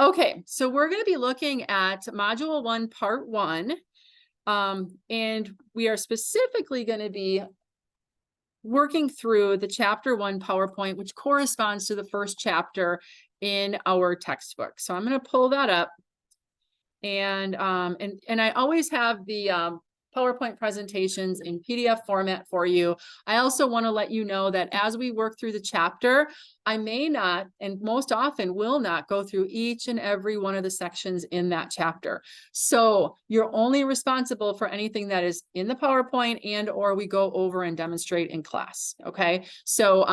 Okay, so we're going to be looking at Module 1, Part 1, and we are specifically going to be working through the Chapter 1 PowerPoint, which corresponds to the first chapter in our textbook. So I'm going to pull that up, and I always have the PowerPoint presentations in PDF format for you. I also want to let you know that as we work through the chapter, I may not, and most often will not, go through each and every one of the sections in that chapter. So you're only responsible for anything that is in the PowerPoint and or we go over and demonstrate in class. Okay, so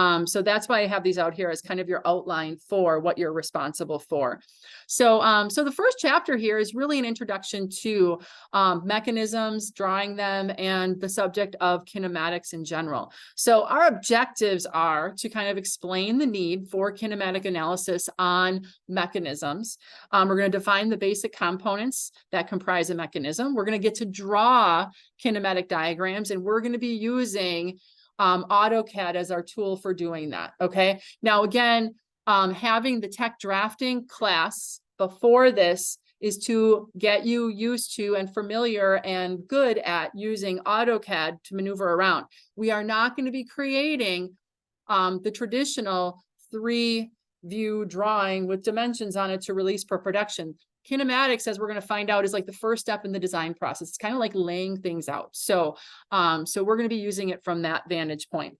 that's why I have these out here as kind of your outline for what you're responsible for. So the first chapter here is really an introduction to mechanisms, drawing them, and the subject of kinematics in general. So our objectives are to kind of explain the need for kinematic analysis on mechanisms. We're going to define the basic components that comprise a mechanism. We're going to get to draw kinematic diagrams, and we're going to be using AutoCAD as our tool for doing that. Okay. Now, again, having the tech drafting class before this is to get you used to and familiar and good at using AutoCAD to maneuver around. We are not going to be creating the traditional 3-view drawing with dimensions on it to release for production. Kinematics, as we're going to find out, is like the first step in the design process. It's kind of like laying things out. So we're going to be using it from that vantage point.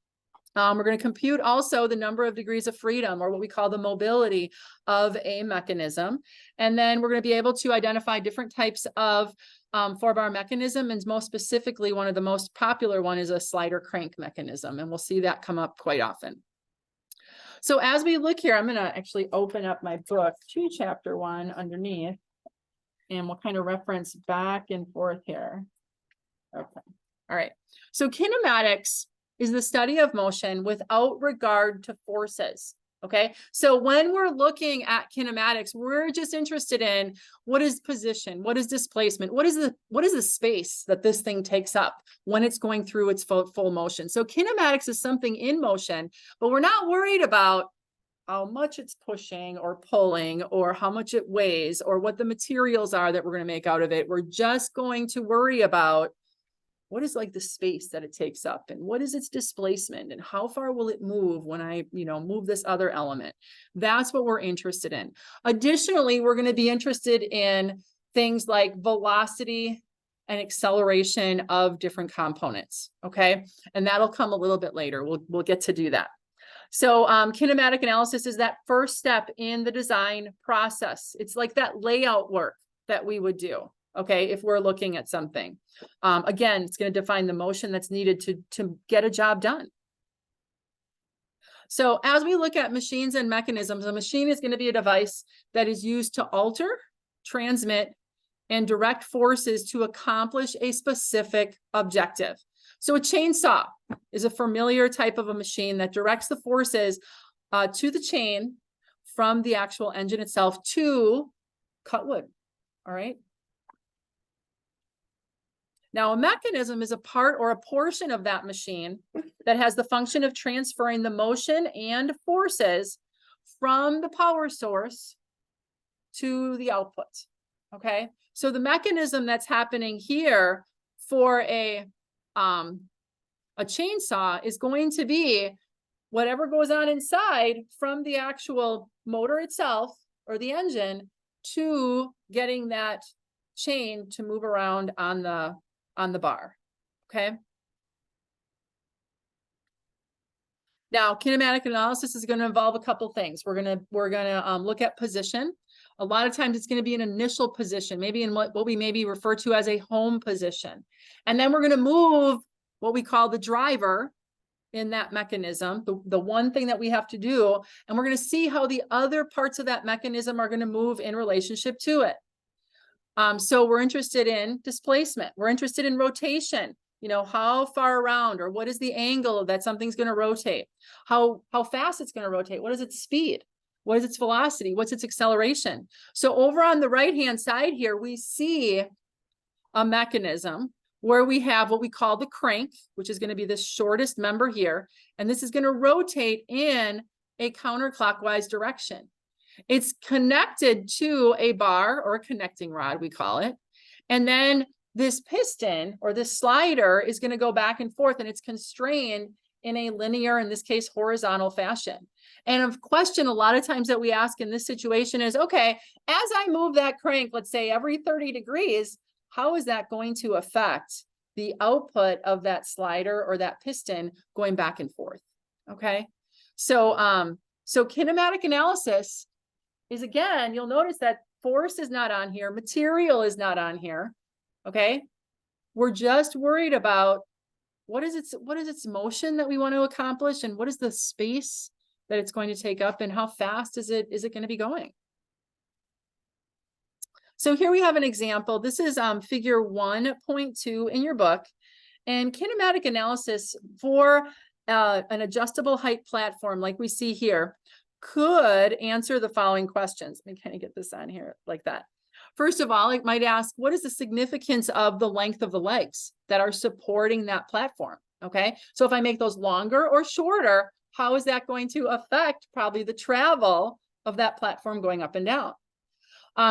We're going to compute also the number of degrees of freedom, or what we call the mobility of a mechanism. And then we're going to be able to identify different types of 4-bar mechanism. And most specifically, one of the most popular one is a slider crank mechanism. And we'll see that come up quite often. So as we look here, I'm going to actually open up my book to Chapter 1 underneath, and we'll kind of reference back and forth here. Okay. All right. So kinematics is the study of motion without regard to forces. Okay. So when we're looking at kinematics, we're just interested in what is position, what is displacement, what is the space that this thing takes up when it's going through its full motion. So kinematics is something in motion, but we're not worried about how much it's pushing or pulling or how much it weighs or what the materials are that we're going to make out of it. We're just going to worry about what is like the space that it takes up, and what is its displacement, and how far will it move when I, move this other element. That's what we're interested in. Additionally, we're going to be interested in things like velocity and acceleration of different components. Okay. And that'll come a little bit later. We'll get to do that. So kinematic analysis is that first step in the design process. It's like that layout work that we would do. Okay, if we're looking at something. Again, it's going to define the motion that's needed to get a job done. So as we look at machines and mechanisms, a machine is going to be a device that is used to alter, transmit, and direct forces to accomplish a specific objective. So a chainsaw is a familiar type of a machine that directs the forces to the chain from the actual engine itself to cut wood. All right. Now, a mechanism is a part or a portion of that machine that has the function of transferring the motion and forces from the power source to the output. Okay, so the mechanism that's happening here for a chainsaw is going to be whatever goes on inside from the actual motor itself or the engine to getting that chain to move around on the bar. Okay. Now, kinematic analysis is going to involve a couple things. We're gonna look at position. A lot of times it's going to be an initial position, maybe in what we maybe refer to as a home position. And then we're going to move what we call the driver in that mechanism, the one thing that we have to do, and we're going to see how the other parts of that mechanism are going to move in relationship to it. So we're interested in displacement. We're interested in rotation. How far around, or what is the angle that something's going to rotate? How fast it's going to rotate? What is its speed? What is its velocity? What's its acceleration? So over on the right-hand side here, we see a mechanism where we have what we call the crank, which is going to be the shortest member here. And this is going to rotate in a counterclockwise direction. It's connected to a bar or a connecting rod, we call it. And then this piston or this slider is going to go back and forth, and it's constrained in a linear, in this case, horizontal fashion. And a question a lot of times that we ask in this situation is, okay, as I move that crank, let's say every 30 degrees, how is that going to affect the output of that slider or that piston going back and forth? Okay. So, so kinematic analysis is, again, you'll notice that force is not on here. Material is not on here. Okay. We're just worried about what is its motion that we want to accomplish, and what is the space that it's going to take up, and how fast is it going to be going? So here we have an example. This is figure 1.2 in your book, and kinematic analysis for an adjustable height platform like we see here could answer the following questions. Let me kind of get this on here like that. First of all, it might ask, what is the significance of the length of the legs that are supporting that platform? Okay, so if I make those longer or shorter, how is that going to affect probably the travel of that platform going up and down?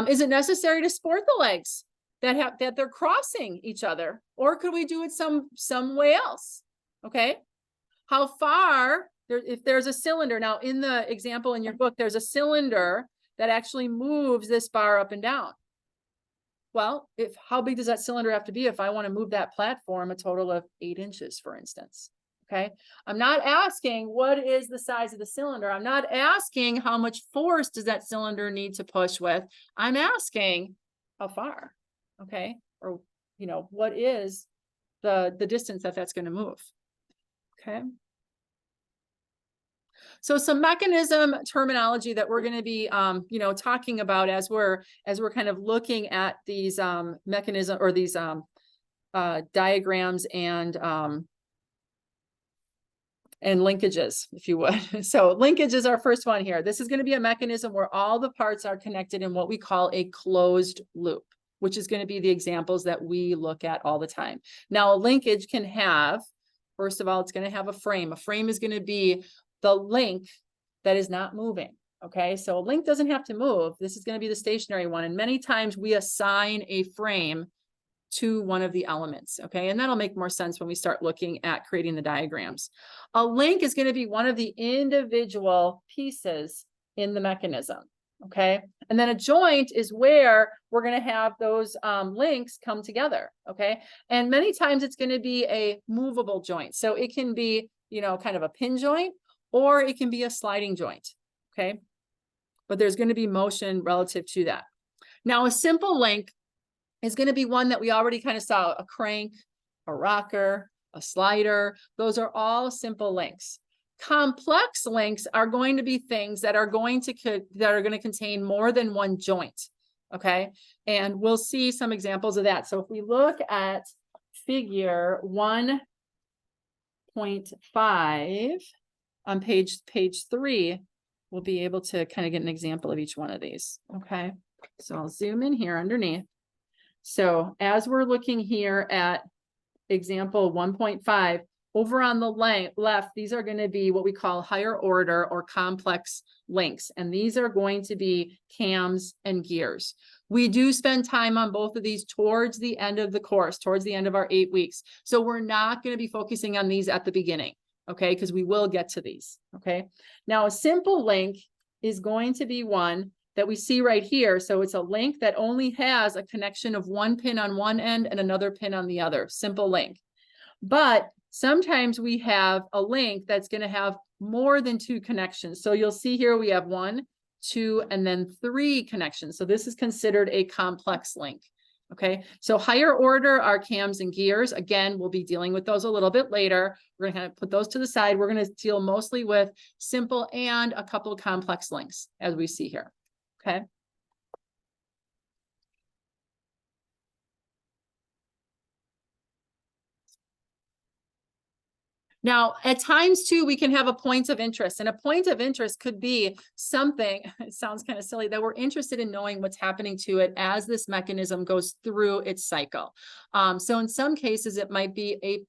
Is it necessary to support the legs that they're crossing each other, or could we do it some way else? Okay, how far if there's a cylinder, now in the example in your book, there's a cylinder that actually moves this bar up and down. Well, how big does that cylinder have to be if I want to move that platform a total of 8 inches, for instance? Okay, I'm not asking what is the size of the cylinder. I'm not asking how much force does that cylinder need to push with. I'm asking how far, okay? Or, you know, what is the distance that that's going to move, okay? So some mechanism terminology that we're going to be, you know, talking about as we're kind of looking at these mechanism or these diagrams and linkages, if you would. So linkage is our first one here. This is going to be a mechanism where all the parts are connected in what we call a closed loop, which is going to be the examples that we look at all the time. Now, a linkage can have, first of all, it's going to have a frame. A frame is going to be the link that is not moving. Okay, so a link doesn't have to move. This is going to be the stationary one. And many times we assign a frame to one of the elements. Okay, and that'll make more sense when we start looking at creating the diagrams. A link is going to be one of the individual pieces in the mechanism. Okay, and then a joint is where we're going to have those links come together. Okay, and many times it's going to be a movable joint. So it can be, you know, kind of a pin joint, or it can be a sliding joint, okay? But there's going to be motion relative to that. Now, a simple link is going to be one that we already kind of saw, a crank, a rocker, a slider. Those are all simple links. Complex links are going to be things that are going to contain more than one joint, okay? And we'll see some examples of that. So if we look at figure 1.5, on page 3, we'll be able to kind of get an example of each one of these. Okay, so I'll zoom in here underneath. So as we're looking here at example 1.5, over on the left, these are going to be what we call higher order or complex links. And these are going to be cams and gears. We do spend time on both of these towards the end of the course, towards the end of our 8 weeks. So we're not going to be focusing on these at the beginning. Okay, because we will get to these. Okay, now a simple link is going to be one that we see right here. So it's a link that only has a connection of one pin on one end and another pin on the other. Simple link. But sometimes we have a link that's going to have more than 2 connections. So you'll see here we have 1, 2, and then 3 connections. So this is considered a complex link. Okay, so higher order are cams and gears. Again, we'll be dealing with those a little bit later. We're going to put those to the side. We're going to deal mostly with simple and a couple of complex links as we see here. Okay. Now, at times too, we can have a point of interest, and a point of interest could be something, it sounds kind of silly, that we're interested in knowing what's happening to it as this mechanism goes through its cycle. So in some cases, it might be a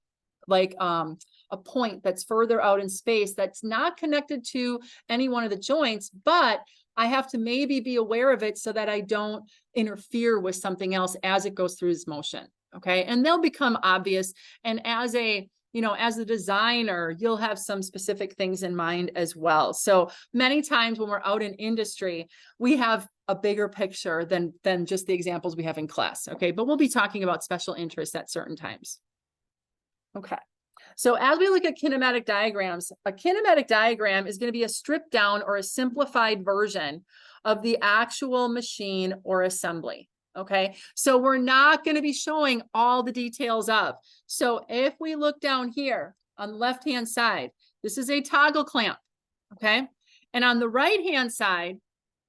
point that's further out in space that's not connected to any one of the joints, but I have to maybe be aware of it so that I don't interfere with something else as it goes through its motion. Okay. And they'll become obvious. And as a, as a designer, you'll have some specific things in mind as well. So many times when we're out in industry, we have a bigger picture than just the examples we have in class. Okay. But we'll be talking about special interests at certain times. Okay. So as we look at kinematic diagrams, a kinematic diagram is going to be a stripped down or a simplified version of the actual machine or assembly. Okay, so we're not going to be showing all the details of. So if we look down here on the left-hand side, this is a toggle clamp. Okay, and on the right-hand side,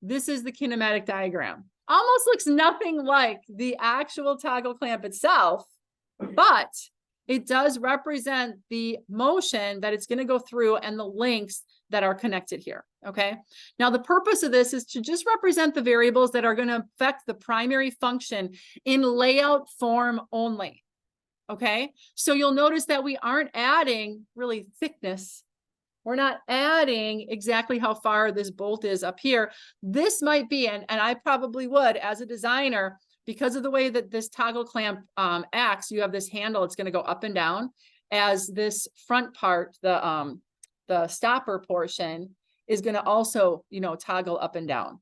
this is the kinematic diagram. Almost looks nothing like the actual toggle clamp itself, but it does represent the motion that it's going to go through and the links that are connected here. Okay. Now, the purpose of this is to just represent the variables that are going to affect the primary function in layout form only. Okay. So you'll notice that we aren't adding really thickness. We're not adding exactly how far this bolt is up here. This might be, and I probably would as a designer, because of the way that this toggle clamp acts, you have this handle, it's going to go up and down as this front part, the stopper portion is going to also, toggle up and down.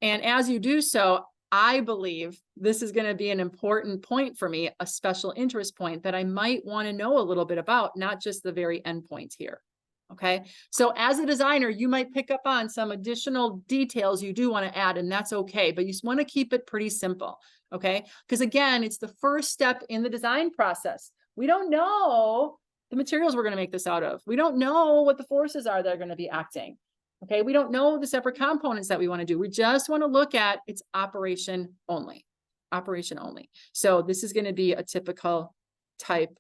And as you do so, I believe this is going to be an important point for me, a special interest point that I might want to know a little bit about, not just the very end points here. Okay, so as a designer, you might pick up on some additional details you do want to add, and that's okay, but you just want to keep it pretty simple. Okay, because again, it's the first step in the design process. We don't know the materials we're going to make this out of. We don't know what the forces are that are going to be acting. Okay, we don't know the separate components that we want to do. We just want to look at its operation only. Operation only. So this is going to be a typical type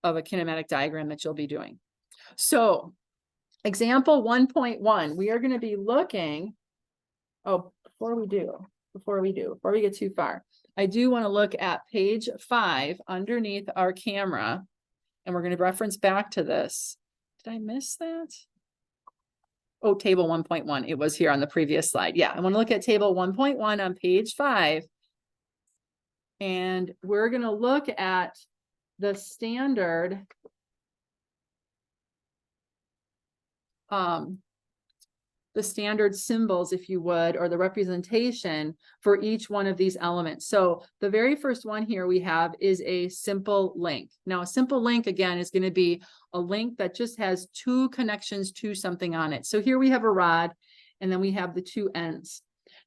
of a kinematic diagram that you'll be doing. So example 1.1, we are going to be looking, before we get too far, I do want to look at page 5 underneath our camera, and we're going to reference back to this. Did I miss that? Oh, table 1.1. It was here on the previous slide. Yeah, I want to look at table 1.1 on page 5, and we're going to look at the standard symbols, if you would, or the representation for each one of these elements. So the very first one here we have is a simple link. Now, a simple link, again, is going to be a link that just has two connections to something on it. So here we have a rod, and then we have the two ends.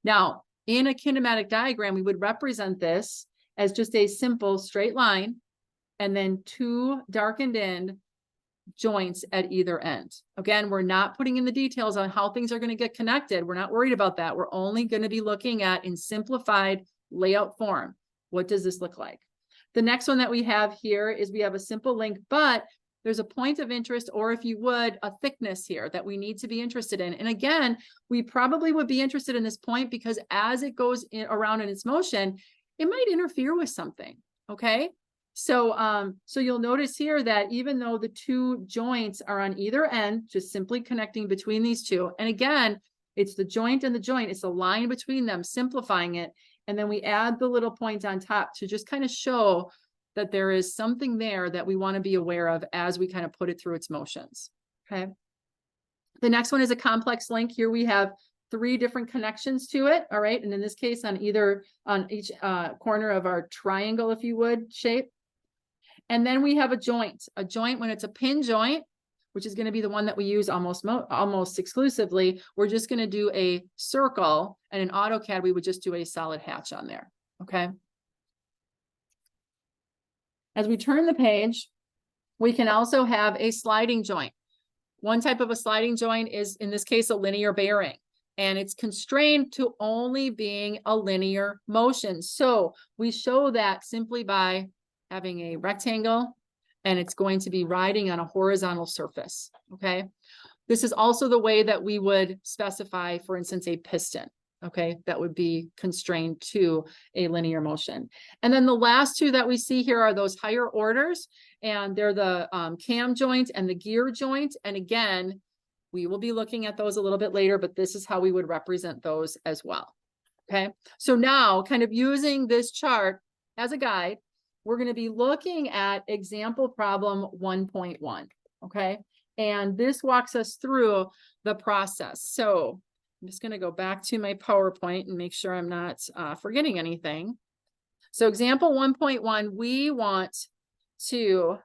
Now, in a kinematic diagram, we would represent this as just a simple straight line, and then two darkened in joints at either end. Again, we're not putting in the details on how things are going to get connected. We're not worried about that. We're only going to be looking at in simplified layout form. What does this look like? The next one that we have here is we have a simple link, but there's a point of interest, or if you would, a thickness here that we need to be interested in. And again, we probably would be interested in this point because as it goes around in its motion, it might interfere with something. Okay. So, so you'll notice here that even though the two joints are on either end, just simply connecting between these two, and again, it's the joint and the joint, it's a line between them, simplifying it. And then we add the little point on top to just kind of show that there is something there that we want to be aware of as we kind of put it through its motions. Okay. The next one is a complex link. Here we have 3 different connections to it. All right. And in this case, on each corner of our triangle, if you would, shape. And then we have a joint when it's a pin joint, which is going to be the one that we use almost exclusively. We're just going to do a circle, and in AutoCAD, we would just do a solid hatch on there. Okay. As we turn the page, we can also have a sliding joint. One type of a sliding joint is, in this case, a linear bearing, and it's constrained to only being a linear motion. So we show that simply by having a rectangle, and it's going to be riding on a horizontal surface. Okay. This is also the way that we would specify, for instance, a piston. Okay. That would be constrained to a linear motion. And then the last two that we see here are those higher orders, and they're the cam joint and the gear joint. And again, We will be looking at those a little bit later, but this is how we would represent those as well. Okay, so now kind of using this chart as a guide, we're going to be looking at example problem 1.1. Okay, and this walks us through the process. So I'm just going to go back to my PowerPoint and make sure I'm not forgetting anything. So example 1.1, we want to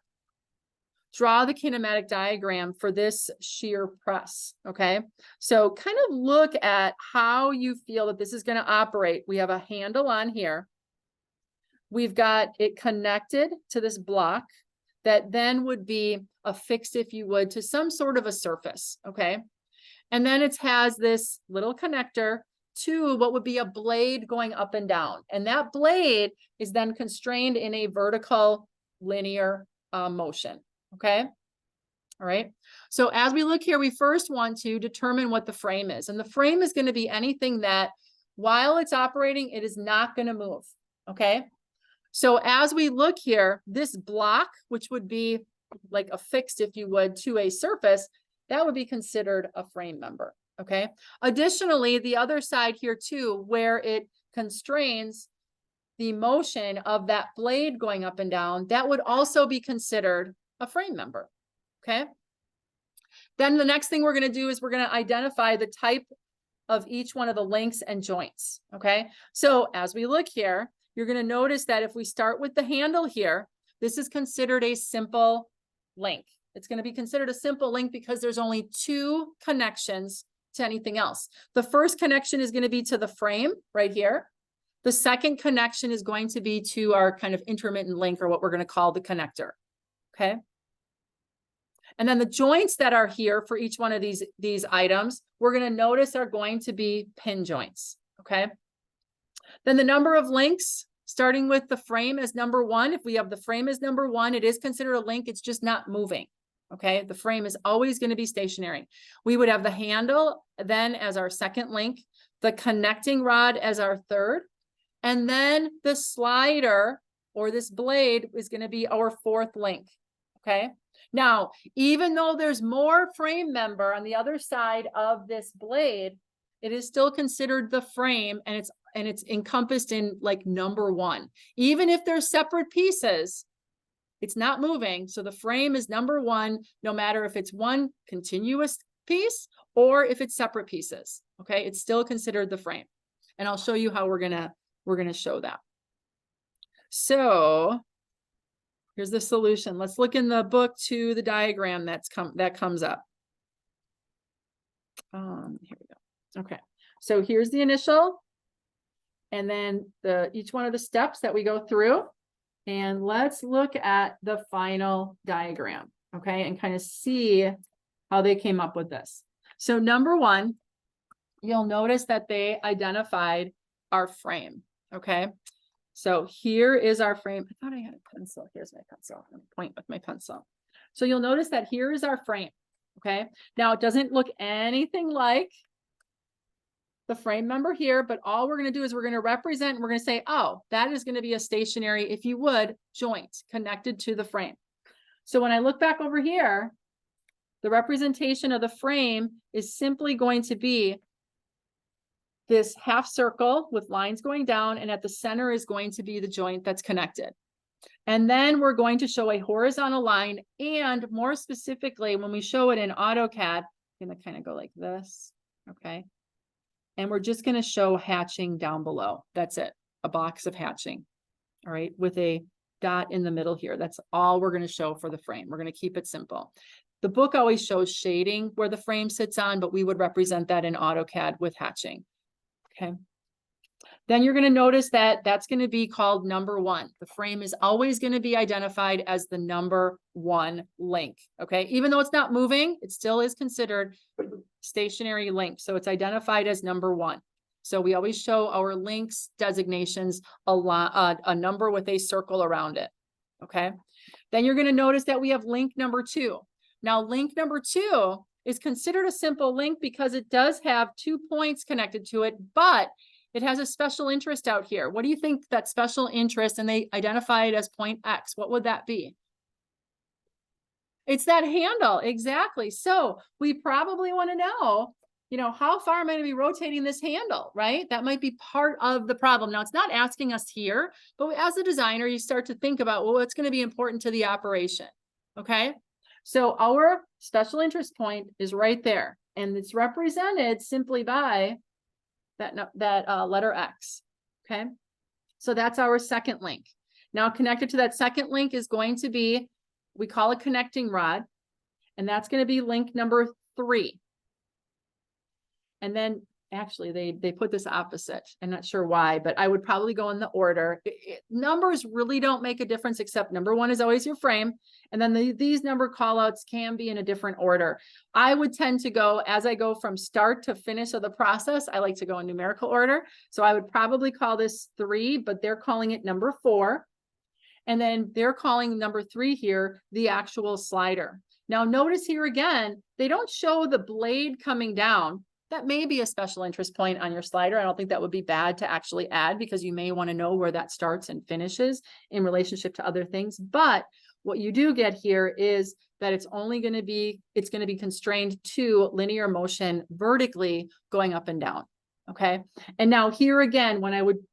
draw the kinematic diagram for this shear press, okay? So kind of look at how you feel that this is going to operate. We have a handle on here. We've got it connected to this block that then would be affixed, if you would, to some sort of a surface, okay? And then it has this little connector to what would be a blade going up and down. And that blade is then constrained in a vertical linear motion. Okay. All right. So as we look here, we first want to determine what the frame is. And the frame is going to be anything that while it's operating, it is not going to move. Okay. So as we look here, this block, which would be like affixed, if you would, to a surface, that would be considered a frame member. Okay. Additionally, the other side here too, where it constrains the motion of that blade going up and down, that would also be considered a frame member. Okay. Then the next thing we're going to do is we're going to identify the type of each one of the links and joints. Okay. So as we look here, you're going to notice that if we start with the handle here, this is considered a simple link. It's going to be considered a simple link because there's only two connections to anything else. The first connection is going to be to the frame right here. The second connection is going to be to our kind of intermittent link, or what we're going to call the connector. Okay. And then the joints that are here for each one of these items, we're going to notice are going to be pin joints. Okay. Then the number of links, starting with the frame as number 1. If we have the frame as number 1, it is considered a link. It's just not moving. Okay. The frame is always going to be stationary. We would have the handle then as our second link, the connecting rod as our third, and then the slider or this blade is going to be our fourth link. Okay. Now, even though there's more frame member on the other side of this blade, it is still considered the frame, and it's encompassed in like number 1. Even if they're separate pieces, it's not moving. So the frame is number 1, no matter if it's one continuous piece or if it's separate pieces. Okay, it's still considered the frame. And I'll show you how we're gonna show that. So here's the solution. Let's look in the book to the diagram that comes up. Here we go. Okay, so here's the initial, and then each one of the steps that we go through, and let's look at the final diagram. Okay, and kind of see how they came up with this. So number 1, you'll notice that they identified our frame. Okay. So here is our frame. I thought I had a pencil. Here's my pencil. I'm going to point with my pencil. So you'll notice that here is our frame. Okay. Now it doesn't look anything like the frame member here, but all we're going to do is we're going to represent, we're going to say, oh, that is going to be a stationary, if you would, joint connected to the frame. So when I look back over here, the representation of the frame is simply going to be this half circle with lines going down, and at the center is going to be the joint that's connected. And then we're going to show a horizontal line, and more specifically, when we show it in AutoCAD, I'm going to kind of go like this, okay? And we're just going to show hatching down below. That's it, a box of hatching, all right, with a dot in the middle here. That's all we're going to show for the frame. We're going to keep it simple. The book always shows shading where the frame sits on, but we would represent that in AutoCAD with hatching. Okay. Then you're going to notice that that's going to be called number 1. The frame is always going to be identified as the number 1 link. Okay. Even though it's not moving, it still is considered stationary link. So it's identified as number 1. So we always show our links designations a number with a circle around it. Okay. Then you're going to notice that we have link number 2. Now, link number 2 is considered a simple link because it does have 2 points connected to it, but it has a special interest out here. What do you think that special interest, and they identify it as point X? What would that be? It's that handle, exactly. So we probably want to know, how far am I going to be rotating this handle, right? That might be part of the problem. Now, it's not asking us here, but as a designer, you start to think about, well, what's going to be important to the operation, okay? So our special interest point is right there, and it's represented simply by that letter X, okay? So that's our second link. Now, connected to that second link is going to be, we call it connecting rod, and that's going to be link number 3. And then actually they put this opposite. I'm not sure why, but I would probably go in the order. Numbers really don't make a difference, except number 1 is always your frame. And then these number callouts can be in a different order. I would tend to go, as I go from start to finish of the process, I like to go in numerical order. So I would probably call this 3, but they're calling it number 4. And then they're calling number 3 here the actual slider. Now notice here again, they don't show the blade coming down. That may be a special interest point on your slider. I don't think that would be bad to actually add, because you may want to know where that starts and finishes in relationship to other things. But what you do get here is that it's going to be constrained to linear motion vertically going up and down. Okay. And now here again,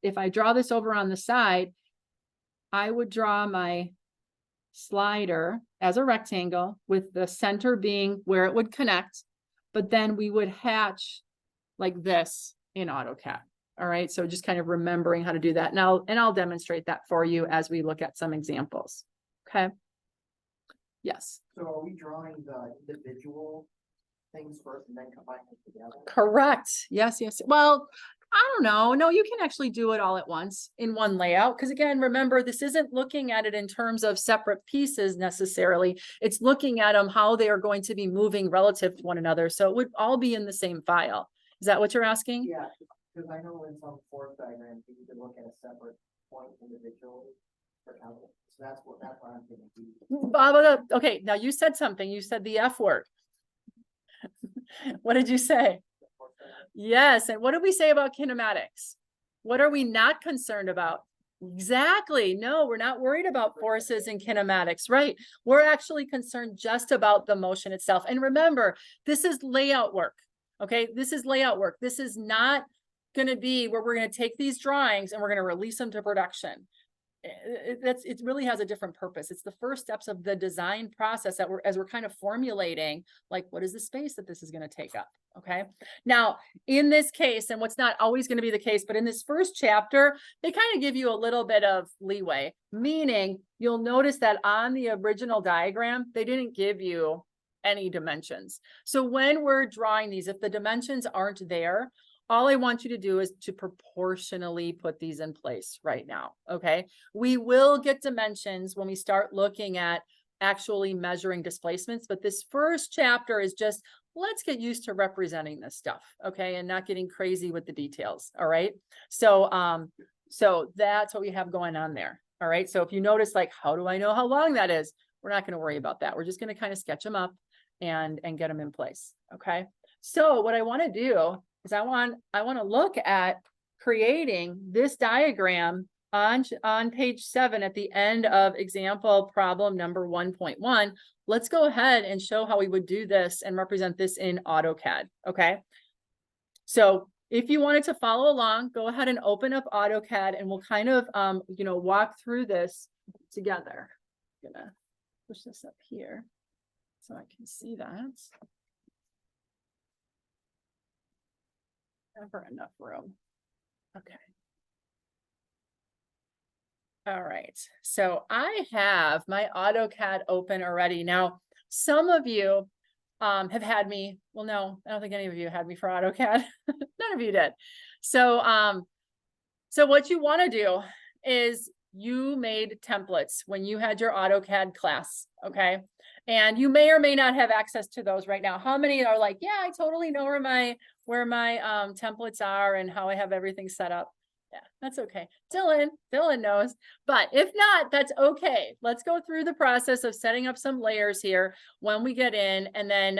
if I draw this over on the side, I would draw my slider as a rectangle with the center being where it would connect, but then we would hatch like this in AutoCAD. All right. So just kind of remembering how to do that now, and I'll demonstrate that for you as we look at some examples. Okay. Yes. So are we drawing the individual things first and then combining them together? Correct. Yes. Well, I don't know. No, you can actually do it all at once in one layout. Because again, remember, this isn't looking at it in terms of separate pieces necessarily. It's looking at them, how they are going to be moving relative to one another. So it would all be in the same file. Is that what you're asking? Yeah, because I know in some force diagrams, you can look at a separate point individually for calculus. So that's what I'm thinking. Okay, now you said something. You said the F word. What did you say? Yes. And what did we say about kinematics? What are we not concerned about? Exactly. No, we're not worried about forces and kinematics, right? We're actually concerned just about the motion itself. And remember, this is layout work. Okay. This is layout work. This is not going to be where we're going to take these drawings and we're going to release them to production. It really has a different purpose. It's the first steps of the design process that as we're kind of formulating, like, what is the space that this is going to take up? Okay. Now, in this case, and what's not always going to be the case, but in this first chapter, they kind of give you a little bit of leeway, meaning you'll notice that on the original diagram, they didn't give you any dimensions. So when we're drawing these, if the dimensions aren't there, all I want you to do is to proportionally put these in place right now, okay? We will get dimensions when we start looking at actually measuring displacements, but this first chapter is just, let's get used to representing this stuff, okay? And not getting crazy with the details, all right? So, so that's what we have going on there, all right? So if you notice, like, how do I know how long that is? We're not gonna worry about that. We're just gonna kind of sketch them up and get them in place, okay? So what I wanna do is I want to look at creating this diagram on page 7 at the end of example problem number 1.1. Let's go ahead and show how we would do this and represent this in AutoCAD. Okay. So if you wanted to follow along, go ahead and open up AutoCAD and we'll kind of, walk through this together. I'm gonna push this up here so I can see that. Never enough room. Okay. All right. So I have my AutoCAD open already. Now, some of you have had me. Well, no, I don't think any of you had me for AutoCAD. None of you did. So, so what you want to do is you made templates when you had your AutoCAD class. Okay. And you may or may not have access to those right now. How many are like, yeah, I totally know where my templates are and how I have everything set up? Yeah, that's okay. Dylan knows, but if not, that's okay. Let's go through the process of setting up some layers here when we get in, and then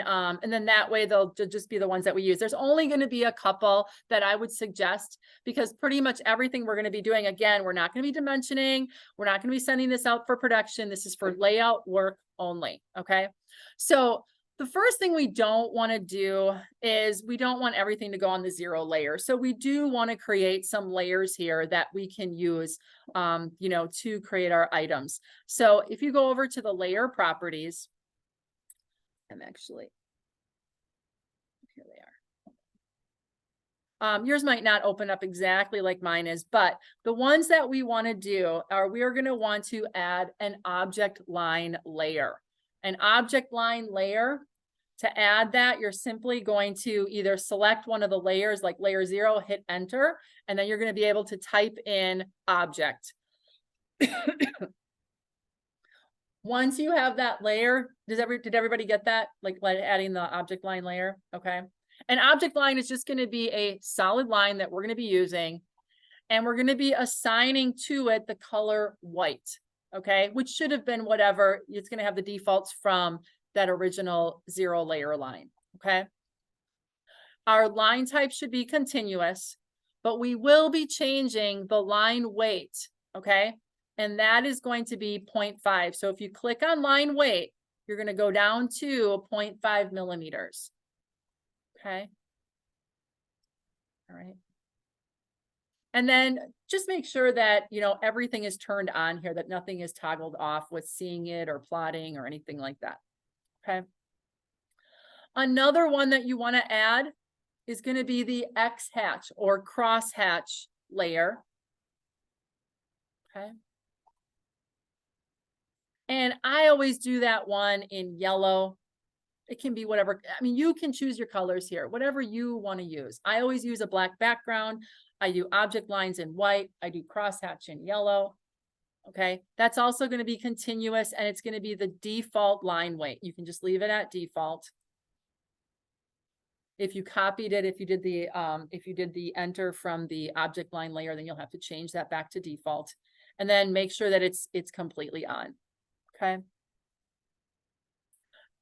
that way they'll just be the ones that we use. There's only going to be a couple that I would suggest, because pretty much everything we're going to be doing, again, we're not going to be dimensioning. We're not going to be sending this out for production. This is for layout work only. Okay. So the first thing we don't want to do is we don't want everything to go on the 0 layer. So we do want to create some layers here that we can use, you know, to create our items. So if you go over to the layer properties, here they are. Yours might not open up exactly like mine is, but the ones that we want to do are, we are going to want to add an object line layer. An object line layer, to add that, you're simply going to either select one of the layers, like layer 0, hit enter, and then you're going to be able to type in object. Once you have that layer, did everybody get that? Like adding the object line layer? Okay. An object line is just going to be a solid line that we're going to be using, and we're going to be assigning to it the color white. Okay, which should have been whatever. It's going to have the defaults from that original 0 layer line. Okay. Our line type should be continuous, but we will be changing the line weight. Okay. And that is going to be 0.5. So if you click on line weight, you're going to go down to 0.5 millimeters. Okay. All right. And then just make sure that, you know, everything is turned on here, that nothing is toggled off with seeing it or plotting or anything like that. Okay. Another one that you want to add is going to be the X hatch or cross hatch layer. Okay. And I always do that one in yellow. It can be whatever. I mean, you can choose your colors here, whatever you want to use. I always use a black background. I do object lines in white. I do crosshatch in yellow. Okay. That's also going to be continuous, and it's going to be the default line weight. You can just leave it at default. If you copied it, if you did the enter from the object line layer, then you'll have to change that back to default, and then make sure that it's completely on. Okay.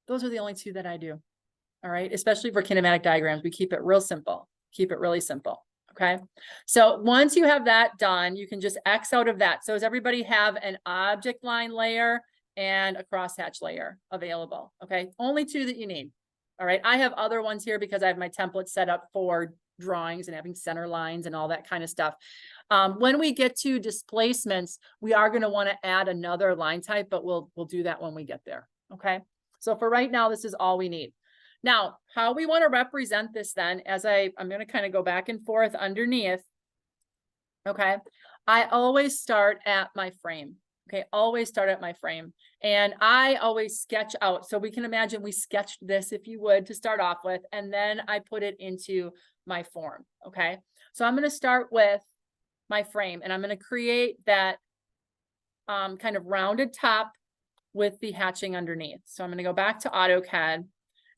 Those are the only two that I do. All right. Especially for kinematic diagrams, we keep it real simple, keep it really simple. Okay. So once you have that done, you can just X out of that. So does everybody have an object line layer and a crosshatch layer available? Okay. Only two that you need. All right. I have other ones here because I have my template set up for drawings and having center lines and all that kind of stuff. When we get to displacements, we are going to want to add another line type, but we'll do that when we get there. Okay. So for right now, this is all we need. Now, how we want to represent this then, as I'm going to kind of go back and forth underneath. Okay. I always start at my frame. Okay. Always start at my frame. And I always sketch out. So we can imagine we sketched this, if you would, to start off with, and then I put it into my form. Okay. So I'm going to start with my frame, and I'm going to create that kind of rounded top with the hatching underneath. So I'm going to go back to AutoCAD.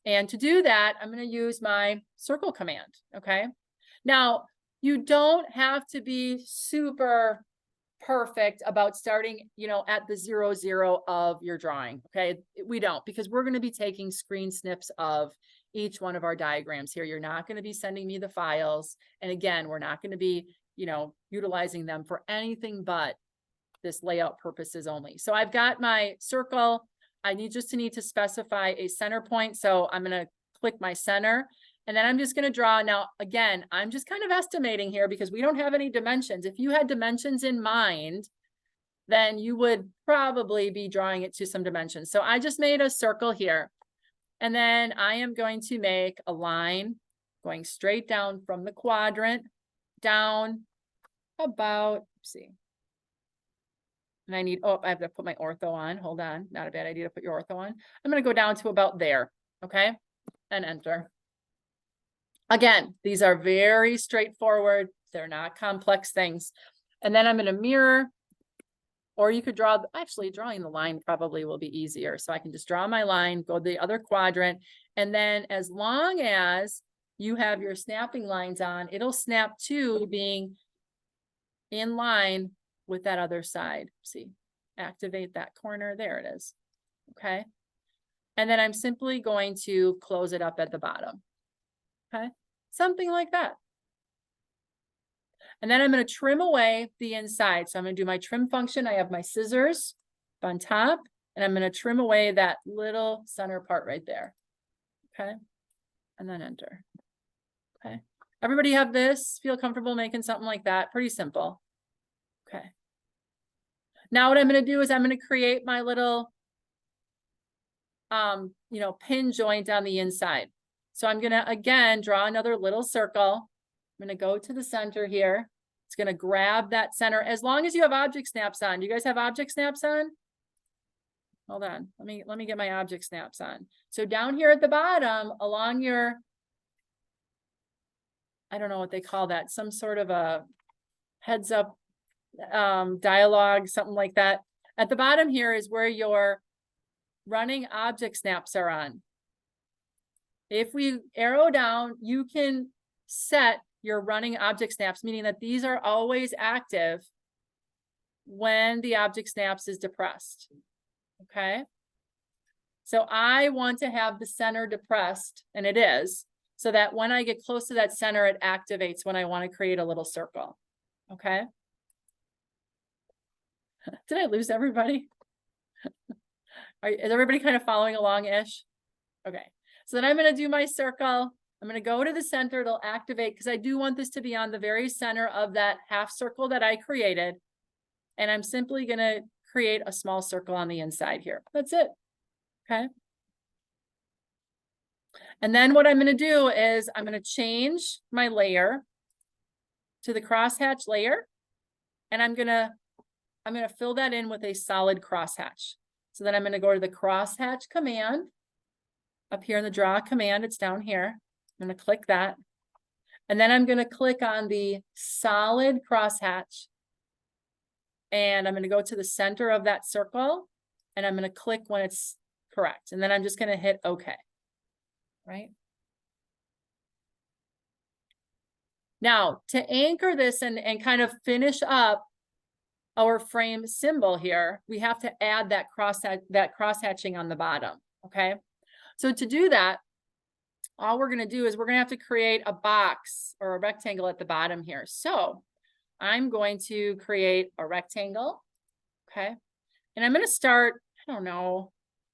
And to do that, I'm going to use my circle command. Okay. Now, you don't have to be super perfect about starting, you know, at the 0, 0 of your drawing. Okay. We don't, because we're going to be taking screen snips of each one of our diagrams here. You're not going to be sending me the files. And again, we're not going to be, you know, utilizing them for anything but this layout purposes only. So I've got my circle. I need to specify a center point. So I'm going to click my center, and then I'm just going to draw. Now, again, I'm just kind of estimating here because we don't have any dimensions. If you had dimensions in mind, then you would probably be drawing it to some dimensions. So I just made a circle here, and then I am going to make a line going straight down from the quadrant down about, let's see. And I need, oh, I have to put my ortho on. Hold on. Not a bad idea to put your ortho on. I'm going to go down to about there. Okay. And enter. Again, these are very straightforward. They're not complex things. And then I'm going to mirror, or you could draw, actually drawing the line probably will be easier. So I can just draw my line, go to the other quadrant. And then as long as you have your snapping lines on, it'll snap to being in line with that other side. See, activate that corner. There it is. Okay. And then I'm simply going to close it up at the bottom. Okay. Something like that. And then I'm going to trim away the inside. So I'm going to do my trim function. I have my scissors on top, and I'm going to trim away that little center part right there. Okay. And then enter. Okay. Everybody have this? Feel comfortable making something like that? Pretty simple. Okay. Now what I'm going to do is I'm going to create my little, pin joint on the inside. So I'm going to, again, draw another little circle. I'm going to go to the center here. It's going to grab that center as long as you have object snaps on. Do you guys have object snaps on? Hold on. Let me get my object snaps on. So down here at the bottom along your, I don't know what they call that, some sort of a heads up dialogue, something like that. At the bottom here is where your running object snaps are on. If we arrow down, you can set your running object snaps, meaning that these are always active when the object snaps is depressed. Okay. So I want to have the center depressed, and it is, so that when I get close to that center, it activates when I want to create a little circle. Okay. Did I lose everybody? Is everybody kind of following along-ish? Okay. So then I'm going to do my circle. I'm going to go to the center. It'll activate because I do want this to be on the very center of that half circle that I created. And I'm simply going to create a small circle on the inside here. That's it. Okay. And then what I'm going to do is I'm going to change my layer to the crosshatch layer. And I'm going to fill that in with a solid crosshatch. So then I'm going to go to the crosshatch command up here in the draw command. It's down here. I'm going to click that. And then I'm going to click on the solid crosshatch. And I'm going to go to the center of that circle. And I'm going to click when it's correct. And then I'm just going to hit OK. Right. Now to anchor this and kind of finish up our frame symbol here, we have to add that crosshatching on the bottom. Okay. So to do that, all we're going to do is we're going to have to create a box or a rectangle at the bottom here. So I'm going to create a rectangle. Okay. And I'm going to start, I don't know,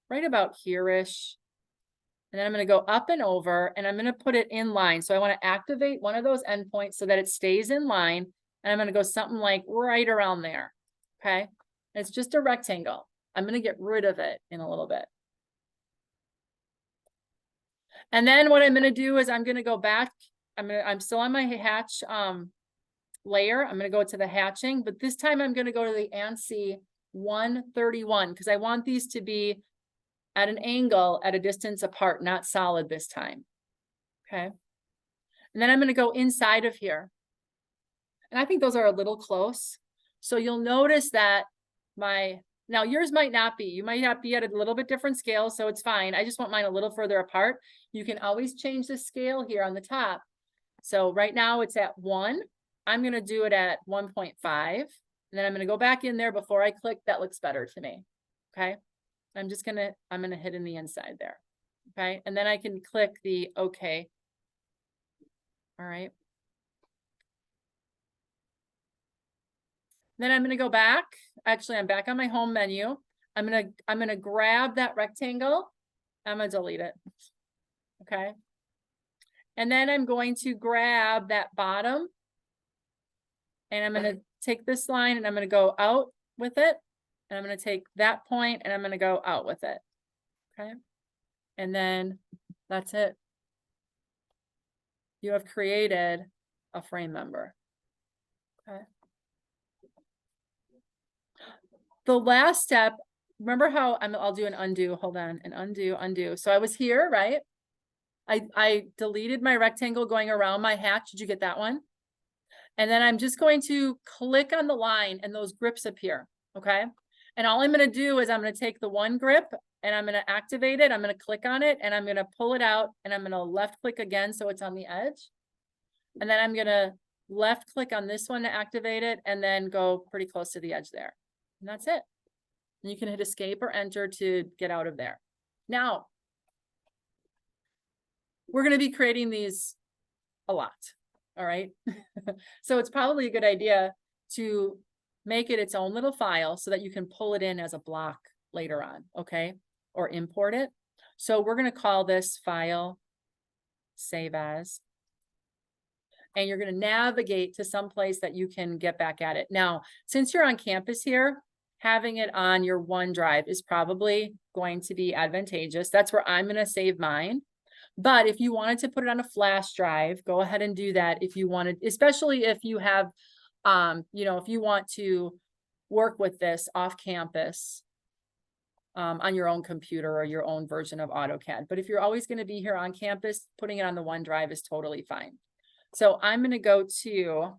right about here-ish. And then I'm going to go up and over and I'm going to put it in line. So I want to activate one of those endpoints so that it stays in line. And I'm going to go something like right around there. Okay. And it's just a rectangle. I'm going to get rid of it in a little bit. And then what I'm going to do is I'm going to go back. I'm still on my hatch layer. I'm going to go to the hatching, but this time I'm going to go to the ANSI 131 because I want these to be at an angle at a distance apart, not solid this time. Okay. And then I'm going to go inside of here. And I think those are a little close. So you'll notice that now yours might not be. You might not be at a little bit different scale, so it's fine. I just want mine a little further apart. You can always change the scale here on the top. So right now it's at 1. I'm going to do it at 1.5. And then I'm going to go back in there before I click. That looks better to me. Okay. I'm going to hit in the inside there. Okay. And then I can click the OK. All right. Then I'm going to go back. Actually, I'm back on my home menu. I'm going to grab that rectangle. I'm going to delete it. Okay. And then I'm going to grab that bottom. And I'm going to take this line and I'm going to go out with it. And I'm going to take that point and I'm going to go out with it. Okay. And then that's it. You have created a frame member. Okay. The last step, remember how I'll do an undo. Hold on, an undo. So I was here, right? I deleted my rectangle going around my hatch. Did you get that one? And then I'm just going to click on the line and those grips appear. Okay. And all I'm going to do is I'm going to take the one grip and I'm going to activate it. I'm going to click on it and I'm going to pull it out and I'm going to left click again. So it's on the edge. And then I'm going to left click on this one to activate it, and then go pretty close to the edge there. And that's it. And you can hit escape or enter to get out of there. Now, we're going to be creating these a lot. All right. So it's probably a good idea to make it its own little file so that you can pull it in as a block later on. Okay. Or import it. So we're going to call this file save as. And you're going to navigate to some place that you can get back at it. Now, since you're on campus here, having it on your OneDrive is probably going to be advantageous. That's where I'm going to save mine. But if you wanted to put it on a flash drive, go ahead and do that if you wanted, especially if you have, if you want to work with this off campus on your own computer or your own version of AutoCAD. But if you're always going to be here on campus, putting it on the OneDrive is totally fine. So I'm going to go to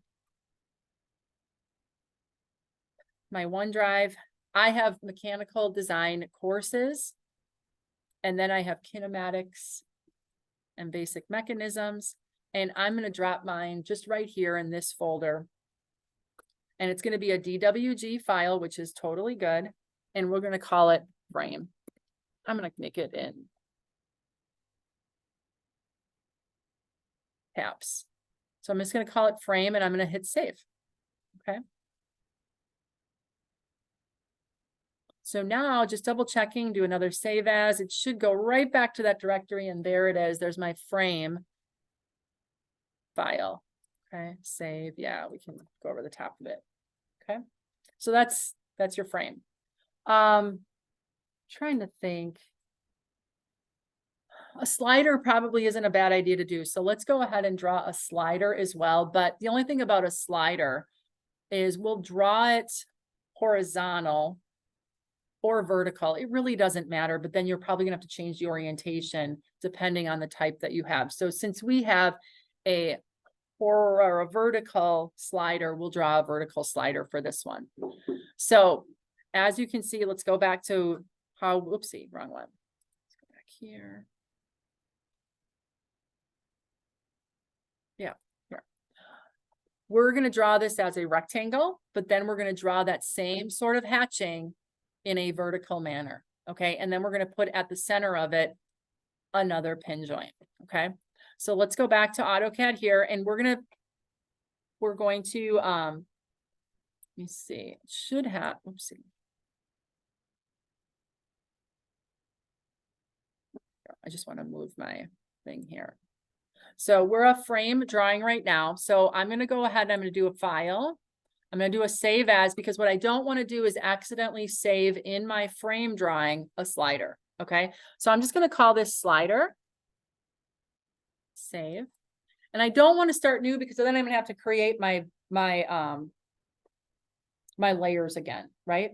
my OneDrive. I have mechanical design courses, and then I have kinematics and basic mechanisms. And I'm going to drop mine just right here in this folder. And it's going to be a DWG file, which is totally good. And we're going to call it frame. I'm going to make it in caps. So I'm just going to call it frame, and I'm going to hit save. Okay. So now just double checking, do another save as. It should go right back to that directory, and there it is. There's my frame file. Okay, save. Yeah, we can go over the top of it. Okay, so that's your frame. Trying to think. A slider probably isn't a bad idea to do. So let's go ahead and draw a slider as well. But the only thing about a slider is we'll draw it horizontal or vertical. It really doesn't matter, but then you're probably gonna have to change the orientation depending on the type that you have. So since we have a vertical slider, we'll draw a vertical slider for this one. So as you can see, let's go back to how, whoopsie, wrong one. Let's go back here. Yeah, here. We're gonna draw this as a rectangle, but then we're gonna draw that same sort of hatching in a vertical manner. Okay, and then we're going to put at the center of it another pin joint. Okay, so let's go back to AutoCAD here, and we're going to let me see, it should have, oopsie. I just want to move my thing here. So we're a frame drawing right now. So I'm going to go ahead and I'm going to do a file. I'm going to do a save as, because what I don't want to do is accidentally save in my frame drawing a slider. Okay, so I'm just going to call this slider. Save. And I don't want to start new, because then I'm going to have to create my layers again, right?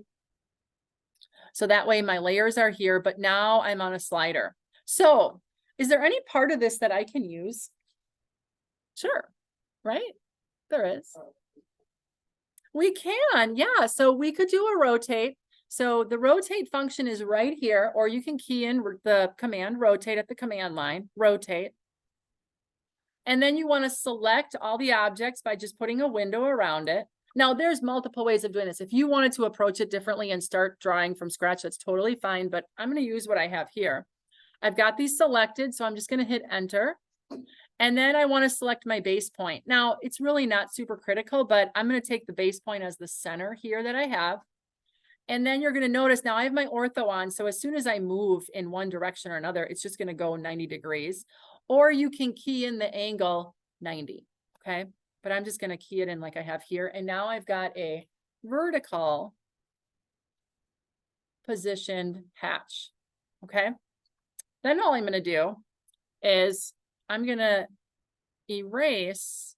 So that way my layers are here, but now I'm on a slider. So is there any part of this that I can use? Sure, right? There is. We can, yeah. So we could do a rotate. So the rotate function is right here, or you can key in the command rotate at the command line, rotate. And then you want to select all the objects by just putting a window around it. Now there's multiple ways of doing this. If you wanted to approach it differently and start drawing from scratch, that's totally fine, but I'm going to use what I have here. I've got these selected, so I'm just going to hit enter. And then I want to select my base point. Now, it's really not super critical, but I'm going to take the base point as the center here that I have. And then you're going to notice now I have my ortho on. So as soon as I move in one direction or another, it's just going to go 90 degrees. Or you can key in the angle 90. Okay. But I'm just going to key it in like I have here. And now I've got a vertical positioned hatch. Okay. Then all I'm going to do is I'm going to erase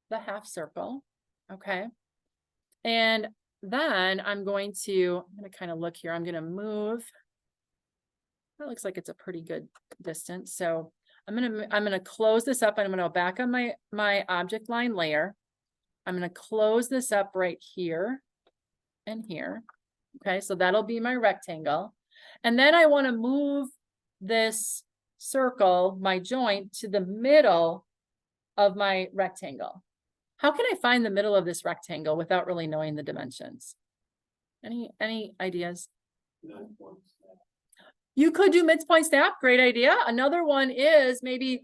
the half circle. Okay. And then I'm going to kind of look here. I'm going to move. That looks like it's a pretty good distance. So I'm going to close this up, and I'm going to go back on my object line layer. I'm going to close this up right here and here. Okay. So that'll be my rectangle. And then I want to move this circle my joint to the middle of my rectangle. How can I find the middle of this rectangle without really knowing the dimensions? Any ideas? You could do midpoint snap, great idea. Another one is maybe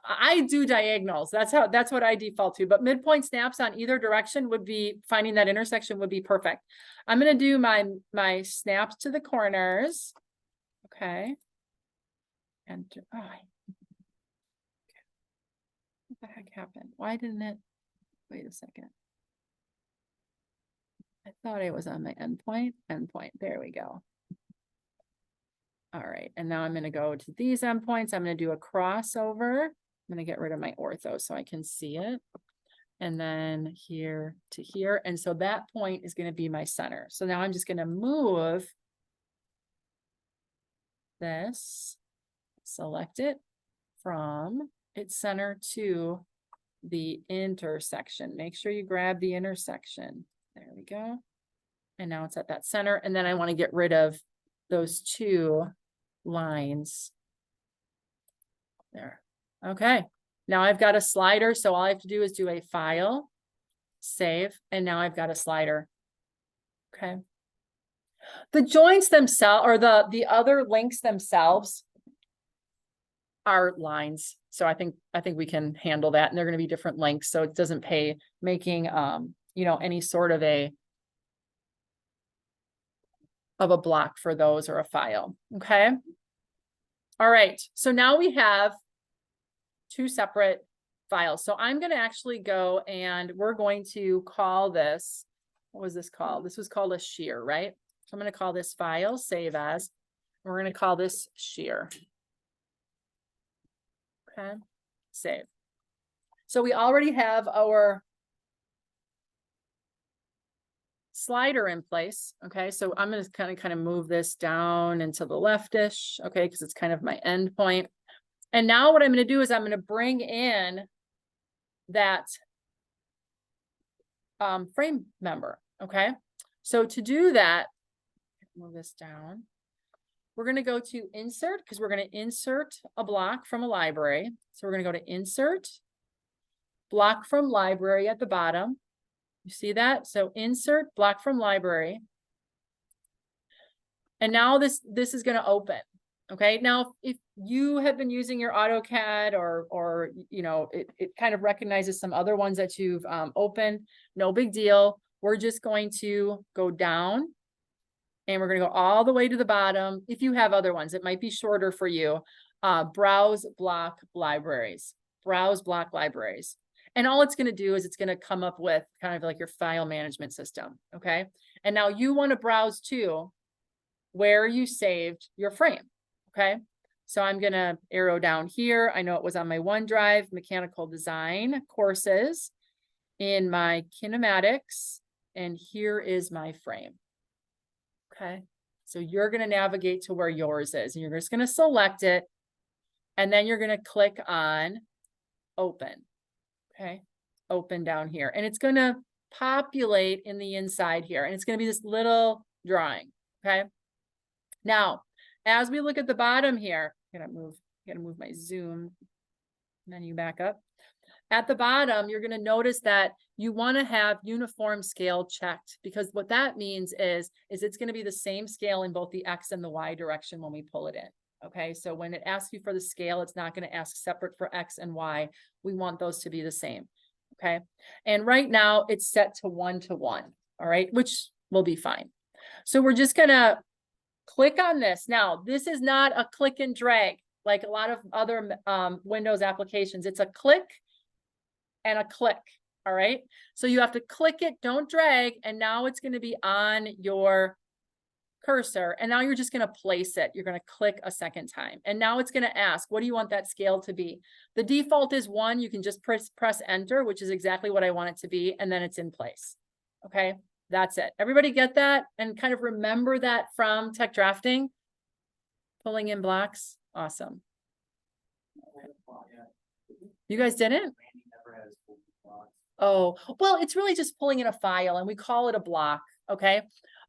I do diagonals. That's what I default to, but midpoint snaps on either direction would be, finding that intersection would be perfect. I'm going to do my snaps to the corners. Okay. And oh, what the heck happened? Why didn't it? Wait a second. I thought it was on my endpoint. There we go. All right. And now I'm going to go to these endpoints. I'm going to do a crossover. I'm going to get rid of my ortho so I can see it. And then here to here. And so that point is going to be my center. So now I'm just going to move this, select it from its center to the intersection. Make sure you grab the intersection. There we go. And now it's at that center. And then I want to get rid of those two lines there. Okay. Now I've got a slider. So all I have to do is do a file, save, and now I've got a slider. Okay. The joints themselves, or the other links themselves, are lines. So I think we can handle that, and they're going to be different lengths. So it doesn't pay making, you know, any sort of a block for those or a file. Okay. All right. So now we have two separate files. So I'm going to actually go and we're going to call this, what was this called? This was called a shear, right? So I'm going to call this file, save as, and we're going to call this shear. Okay, save. So we already have our slider in place. Okay, so I'm going to kind of move this down into the leftish, okay, because it's kind of my end point. And now what I'm going to do is I'm going to bring in that frame member. Okay, so to do that, move this down. We're going to go to insert, because we're going to insert a block from a library. So we're going to go to insert, block from library at the bottom. You see that? So insert, block from library. And now this is going to open. Okay. Now, if you have been using your AutoCAD or you know, it kind of recognizes some other ones that you've opened, no big deal. We're just going to go down. And we're going to go all the way to the bottom. If you have other ones, it might be shorter for you. Browse block libraries, browse block libraries. And all it's going to do is it's going to come up with kind of like your file management system. Okay. And now you want to browse to where you saved your frame. Okay. So I'm going to arrow down here. I know it was on my OneDrive, mechanical design courses, in my kinematics. And here is my frame. Okay, so you're going to navigate to where yours is, and you're just going to select it, and then you're going to click on open. Okay, open down here, and it's going to populate in the inside here, and it's going to be this little drawing. Okay, now as we look at the bottom here, I'm gonna move my zoom menu back up. At the bottom, you're going to notice that you want to have uniform scale checked, because what that means is it's going to be the same scale in both the X and the Y direction when we pull it in. Okay, so when it asks you for the scale, it's not going to ask separate for X and Y. We want those to be the same. Okay, and right now it's set to 1:1. All right, which will be fine. So we're just going to click on this. Now, this is not a click and drag like a lot of other Windows applications. It's a click and a click. All right. So you have to click it, don't drag. And now it's going to be on your cursor. And now you're just going to place it. You're going to click a second time. And now it's going to ask, what do you want that scale to be? The default is 1. You can just press enter, which is exactly what I want it to be. And then it's in place. Okay. That's it. Everybody get that? And kind of remember that from tech drafting, pulling in blocks. Awesome. You guys didn't? Oh, well, it's really just pulling in a file, and we call it a block. Okay.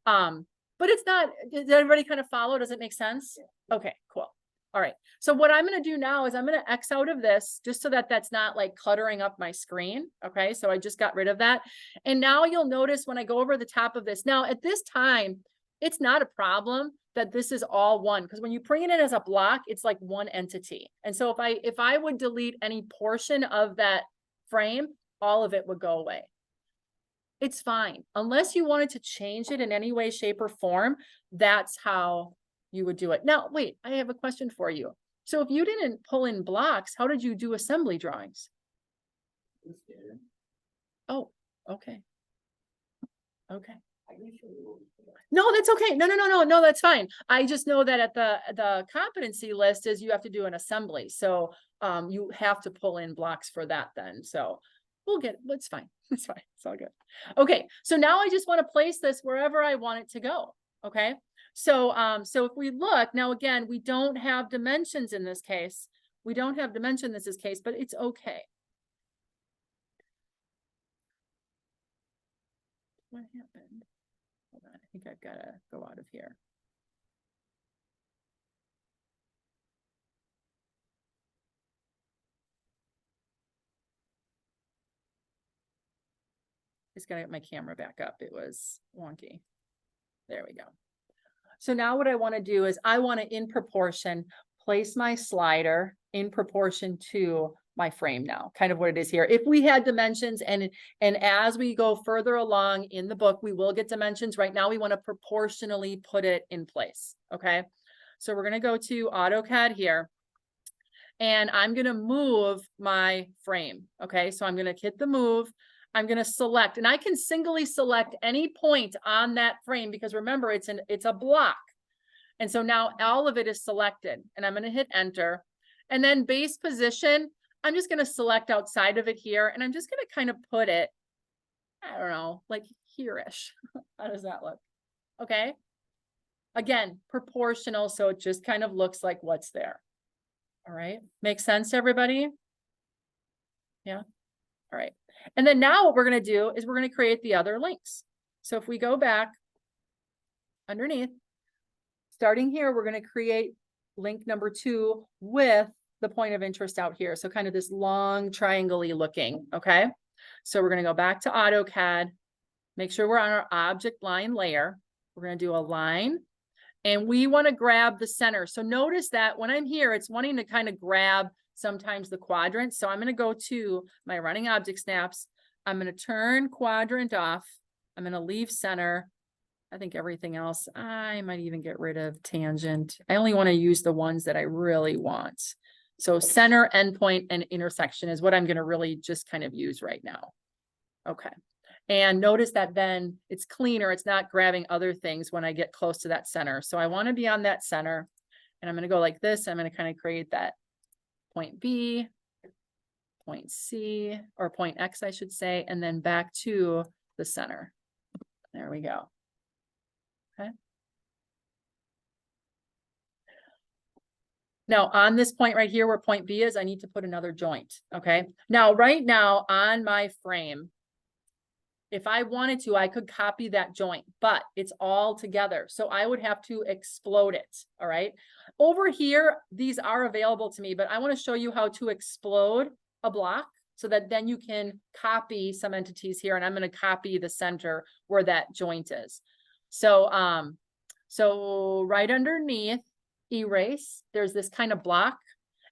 But it's not, did everybody kind of follow? Does it make sense? Okay, cool. All right. So what I'm going to do now is I'm going to X out of this just so that that's not like cluttering up my screen. Okay. So I just got rid of that. And now you'll notice when I go over the top of this, now at this time, it's not a problem that this is all one, because when you bring it in as a block, it's like one entity. And so if I would delete any portion of that frame, all of it would go away. It's fine. Unless you wanted to change it in any way, shape, or form, that's how you would do it. Now, wait, I have a question for you. So if you didn't pull in blocks, how did you do assembly drawings? Oh, okay. Okay. No, that's okay. No, that's fine. I just know that at the competency list is you have to do an assembly. So you have to pull in blocks for that then. So it's fine. It's fine. It's all good. Okay. So now I just want to place this wherever I want it to go. Okay. So if we look now, again, we don't have dimensions in this case. We don't have dimension in this case, but it's okay. What happened? Hold on. I think I've got to go out of here. Just gotta get my camera back up. It was wonky. There we go. So now what I want to do is I want to, in proportion, place my slider in proportion to my frame now, kind of what it is here. If we had dimensions and as we go further along in the book, we will get dimensions. Right now, we want to proportionally put it in place. Okay. So we're going to go to AutoCAD here. And I'm going to move my frame. Okay. So I'm going to hit the move. I'm going to select, and I can singly select any point on that frame because remember, it's a block. And so now all of it is selected and I'm going to hit enter. And then base position, I'm just going to select outside of it here. And I'm just going to kind of put it, I don't know, like here-ish. How does that look? Okay. Again, proportional. So it just kind of looks like what's there. All right. Makes sense to everybody? Yeah. All right. And then now what we're going to do is we're going to create the other links. So if we go back underneath, starting here, we're going to create link number 2 with the point of interest out here. So kind of this long triangle-y looking. Okay. So we're going to go back to AutoCAD, make sure we're on our object line layer. We're going to do a line and we want to grab the center. So notice that when I'm here, it's wanting to kind of grab sometimes the quadrant. So I'm going to go to my running object snaps. I'm going to turn quadrant off. I'm going to leave center. I think everything else, I might even get rid of tangent. I only want to use the ones that I really want. So center, endpoint, and intersection is what I'm going to really just kind of use right now. Okay. And notice that then it's cleaner. It's not grabbing other things when I get close to that center. So I want to be on that center and I'm going to go like this. I'm going to kind of create that point B, point C, or point X, I should say, and then back to the center. There we go. Okay. Now on this point right here where point B is, I need to put another joint. Okay. Now, right now on my frame, if I wanted to, I could copy that joint, but it's all together. So I would have to explode it. All right. Over here, these are available to me, but I want to show you how to explode a block so that then you can copy some entities here. And I'm going to copy the center where that joint is. So, so right underneath erase, there's this kind of block.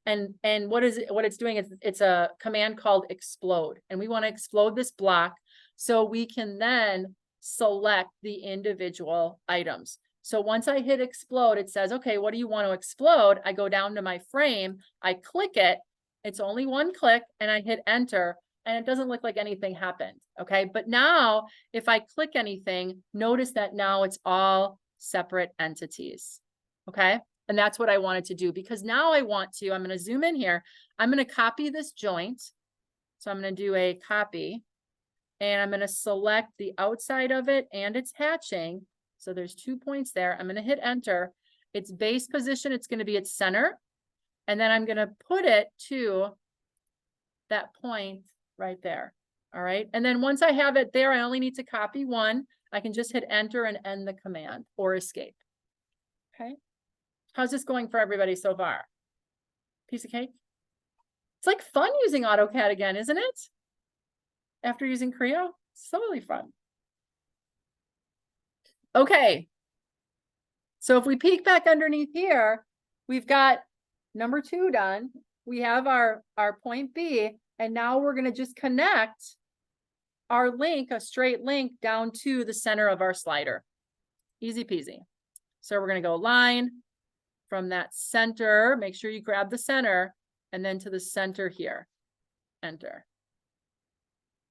And what it's doing is it's a command called explode. And we want to explode this block so we can then select the individual items. So once I hit explode, it says, okay, what do you want to explode? I go down to my frame, I click it. It's only one click and I hit enter and it doesn't look like anything happened. Okay. But now if I click anything, notice that now it's all separate entities. Okay. And that's what I wanted to do because now I'm going to zoom in here. I'm going to copy this joint. So I'm going to do a copy and I'm going to select the outside of it and its hatching. So there's 2 points there. I'm going to hit enter. Its base position, it's going to be its center. And then I'm going to put it to that point right there. All right. And then once I have it there, I only need to copy one. I can just hit enter and end the command or escape. Okay. How's this going for everybody so far? Piece of cake. It's like fun using AutoCAD again, isn't it? After using Creo, it's totally fun. Okay. So if we peek back underneath here, we've got number 2 done. We have our point B, and now we're going to just connect our link, a straight link down to the center of our slider. Easy peasy. So we're going to go line from that center. Make sure you grab the center, and then to the center here. Enter.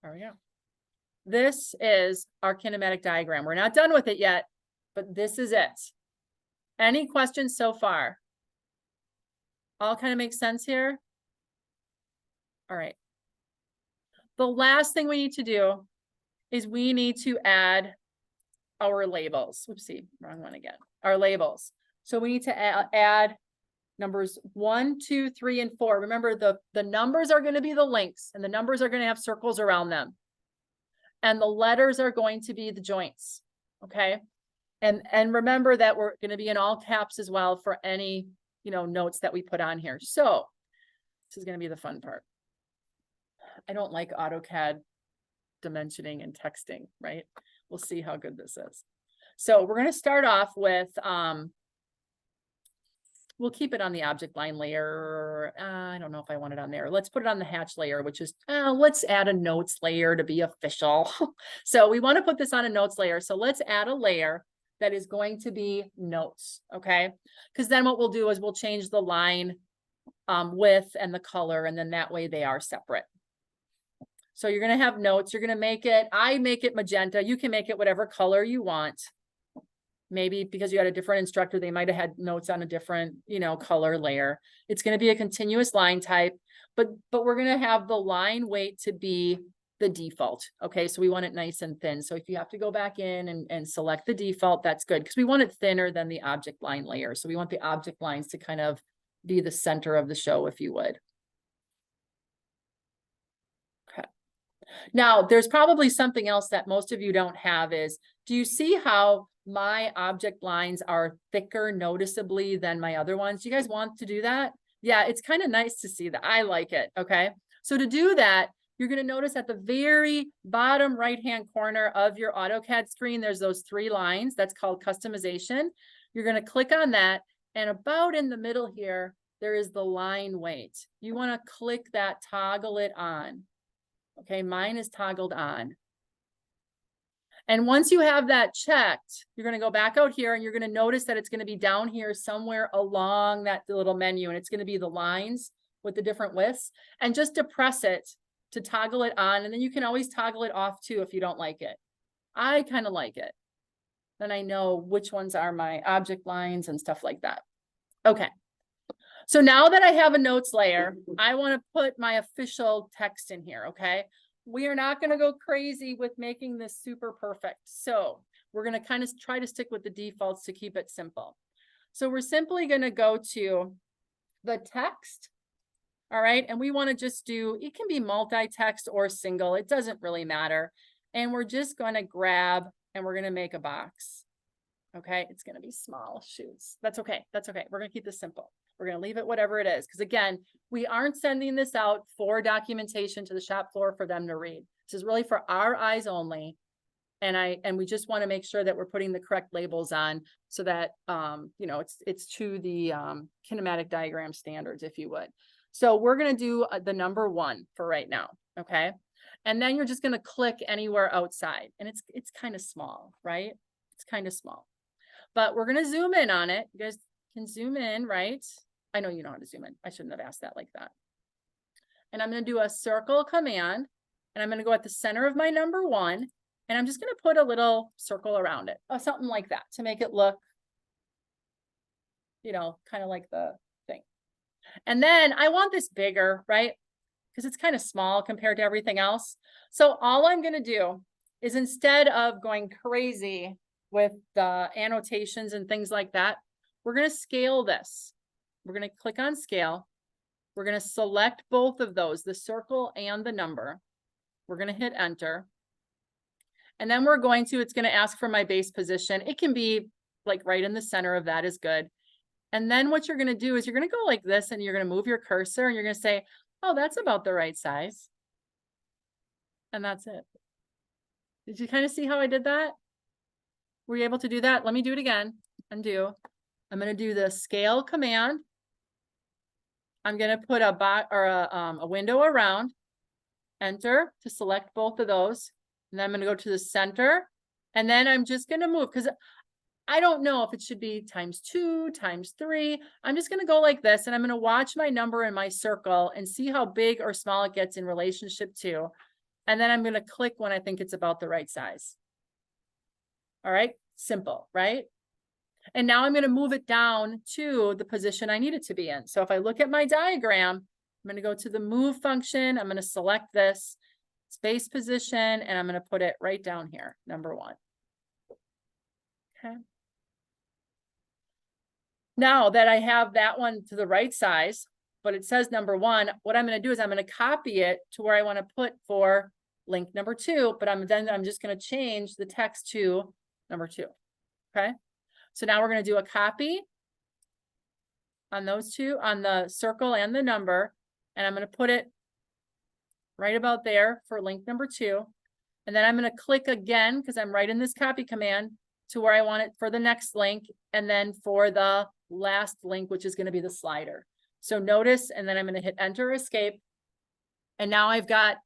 There we go. This is our kinematic diagram. We're not done with it yet, but this is it. Any questions so far? All kind of makes sense here? All right. The last thing we need to do is we need to add our labels. Oopsie, wrong one again. Our labels. So we need to add numbers 1, 2, 3, and 4. Remember, the numbers are going to be the links, and the numbers are going to have circles around them. And the letters are going to be the joints. Okay. And remember that we're going to be in all caps as well for any, notes that we put on here. So this is going to be the fun part. I don't like AutoCAD dimensioning and texting, right? We'll see how good this is. So we're going to start off with, we'll keep it on the object line layer. I don't know if I want it on there. Let's put it on the hatch layer, which is, let's add a notes layer to be official. So we want to put this on a notes layer. So let's add a layer that is going to be notes, okay? Because then what we'll do is we'll change the line width and the color, and then that way they are separate. So you're going to have notes. You're going to make it, I make it magenta. You can make it whatever color you want. Maybe because you had a different instructor, they might have had notes on a different, color layer. It's going to be a continuous line type, but we're going to have the line weight to be the default. Okay. So we want it nice and thin. So if you have to go back in and select the default, that's good, because we want it thinner than the object line layer. So we want the object lines to kind of be the center of the show, if you would. Okay. Now there's probably something else that most of you don't have is, do you see how my object lines are thicker noticeably than my other ones? Do you guys want to do that? Yeah, it's kind of nice to see that. I like it. Okay. So to do that, you're going to notice at the very bottom right-hand corner of your AutoCAD screen, there's those 3 lines. That's called customization. You're going to click on that. And about in the middle here, there is the line weight. You want to click that, toggle it on. Okay, mine is toggled on. And once you have that checked, you're going to go back out here and you're going to notice that it's going to be down here somewhere along that little menu. And it's going to be the lines with the different widths. And just depress it to toggle it on. And then you can always toggle it off too if you don't like it. I kind of like it. Then I know which ones are my object lines and stuff like that. Okay. So now that I have a notes layer, I want to put my official text in here. Okay. We are not going to go crazy with making this super perfect. So we're going to kind of try to stick with the defaults to keep it simple. So we're simply going to go to the text. All right. And we want to just do, it can be multi-text or single. It doesn't really matter. And we're just going to grab and we're going to make a box. Okay. It's going to be small shoots. That's okay. That's okay. We're going to keep this simple. We're going to leave it whatever it is. Because again, we aren't sending this out for documentation to the shop floor for them to read. This is really for our eyes only. And we just want to make sure that we're putting the correct labels on so that, it's to the kinematic diagram standards, if you would. So we're going to do the number 1 for right now. Okay. And then you're just going to click anywhere outside, and it's kind of small, right? It's kind of small, but we're going to zoom in on it. You guys can zoom in, right? I know you know how to zoom in. I shouldn't have asked that like that. And I'm going to do a circle command, and I'm going to go at the center of my number 1, and I'm just going to put a little circle around it, something like that, to make it look, kind of like the thing. And then I want this bigger, right? Because it's kind of small compared to everything else. So all I'm going to do is, instead of going crazy with the annotations and things like that, we're going to scale this. We're going to click on scale. We're going to select both of those, the circle and the number. We're going to hit enter. And then it's going to ask for my base position. It can be like right in the center of that is good. And then what you're gonna do is you're gonna go like this and you're gonna move your cursor and you're gonna say, oh, that's about the right size. And that's it. Did you kind of see how I did that? Were you able to do that? Let me do it again. Undo. I'm gonna do the scale command. I'm gonna put a window around, enter to select both of those. And then I'm gonna go to the center. And then I'm just gonna move because I don't know if it should be ×2, ×3. I'm just gonna go like this and I'm gonna watch my number in my circle and see how big or small it gets in relationship to. And then I'm gonna click when I think it's about the right size. All right, simple, right? And now I'm gonna move it down to the position I need it to be in. So if I look at my diagram, I'm gonna go to the move function. I'm gonna select this space position and I'm gonna put it right down here, number 1. Okay. Now that I have that one to the right size, but it says number 1, what I'm going to do is I'm going to copy it to where I want to put for link number 2, but I'm just going to change the text to number 2. Okay. So now we're going to do a copy on those two, on the circle and the number, and I'm going to put it right about there for link number 2. And then I'm going to click again because I'm right in this copy command to where I want it for the next link. And then for the last link, which is going to be the slider. So notice, and then I'm going to hit enter escape. And now I've got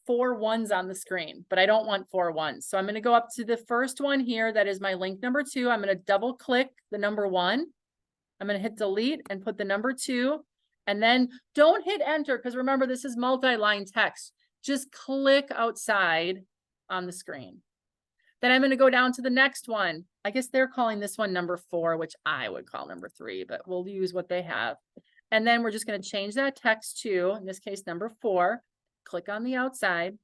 4 1s on the screen, but I don't want 4 1s. So I'm going to go up to the first one here. That is my link number 2. I'm going to double click the number 1. I'm going to hit delete and put the number 2. And then don't hit enter because remember, this is multi-line text. Just click outside on the screen. Then I'm going to go down to the next one. I guess they're calling this one number 4, which I would call number 3, but we'll use what they have. And then we're just going to change that text to, in this case, number 4. Click on the outside.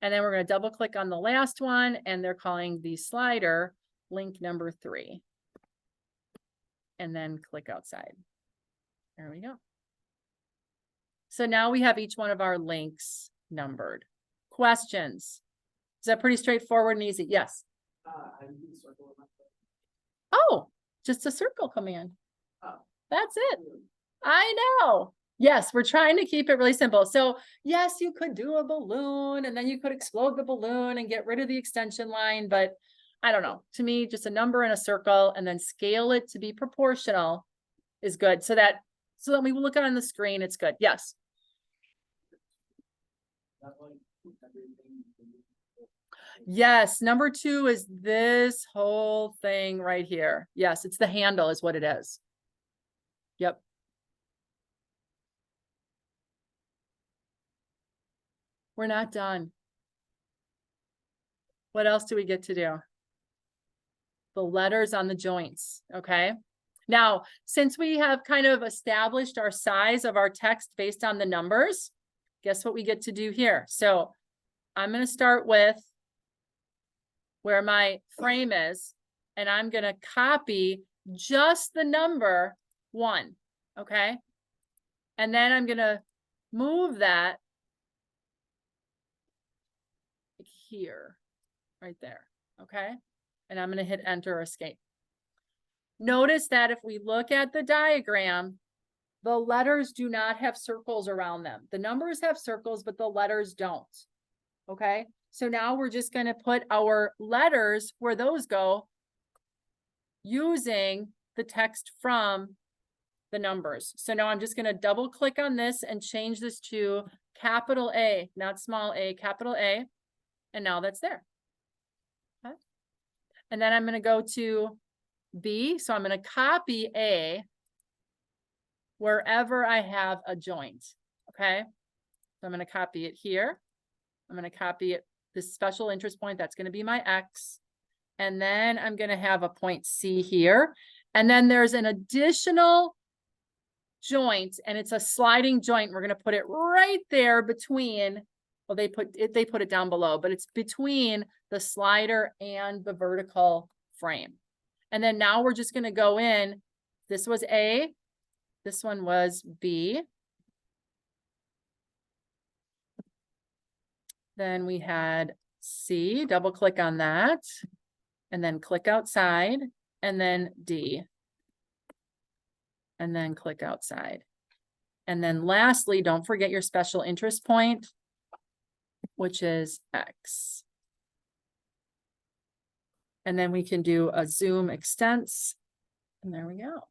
And then we're going to double click on the last one, and they're calling the slider link number 3. And then click outside. There we go. So now we have each one of our links numbered. Questions? Is that pretty straightforward and easy? Yes. I use circle. Oh, just a circle command. Oh. That's it. I know. Yes, we're trying to keep it really simple. So yes, you could do a balloon and then you could explode the balloon and get rid of the extension line. But I don't know. To me, just a number in a circle and then scale it to be proportional is good. So that when we look at it on the screen, it's good. Yes. Yes, number 2 is this whole thing right here. Yes, it's the handle is what it is. Yep. We're not done. What else do we get to do? The letters on the joints, okay? Now, since we have kind of established our size of our text based on the numbers, guess what we get to do here? So I'm going to start with where my frame is, and I'm going to copy just the number 1, okay? And then I'm going to move that here, right there, okay? And I'm going to hit enter or escape. Notice that if we look at the diagram, the letters do not have circles around them. The numbers have circles, but the letters don't, okay? So now we're just going to put our letters where those go using the text from the numbers. So now I'm just going to double click on this and change this to capital A, not small a, capital A. And now that's there. Okay. And then I'm going to go to B. So I'm going to copy A wherever I have a joint. Okay. So I'm going to copy it here. I'm going to copy it, this special interest point. That's going to be my X. And then I'm going to have a point C here. And then there's an additional joint, and it's a sliding joint. We're going to put it right there between, well, they put it down below, but it's between the slider and the vertical frame. And then now we're just going to go in. This was A. This one was B. Then we had C, double click on that, and then click outside, and then D. and then click outside. And then lastly, don't forget your special interest point, which is X. And then we can do a zoom extents. And there we go.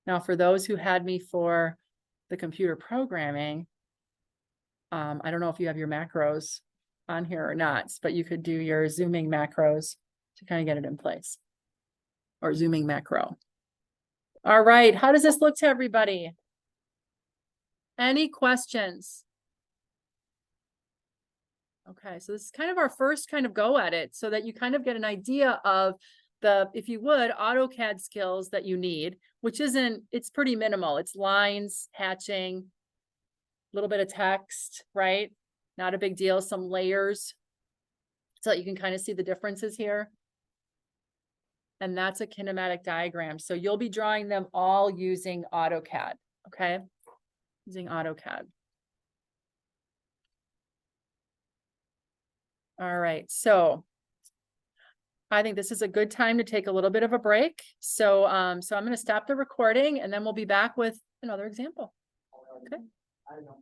Now, for those who had me for the computer programming, I don't know if you have your macros on here or not, but you could do your zooming macros to kind of get it in place, or zooming macro. All right, how does this look to everybody? Any questions? Okay, so this is kind of our first kind of go at it, so that you kind of get an idea of the, if you would, AutoCAD skills that you need, which isn't, it's pretty minimal. It's lines, hatching, a little bit of text, right? Not a big deal, some layers, so that you can kind of see the differences here. And that's a kinematic diagram. So you'll be drawing them all using AutoCAD, okay? Using AutoCAD. All right, so I think this is a good time to take a little bit of a break. So, I'm going to stop the recording and then we'll be back with another example. Okay. I don't know.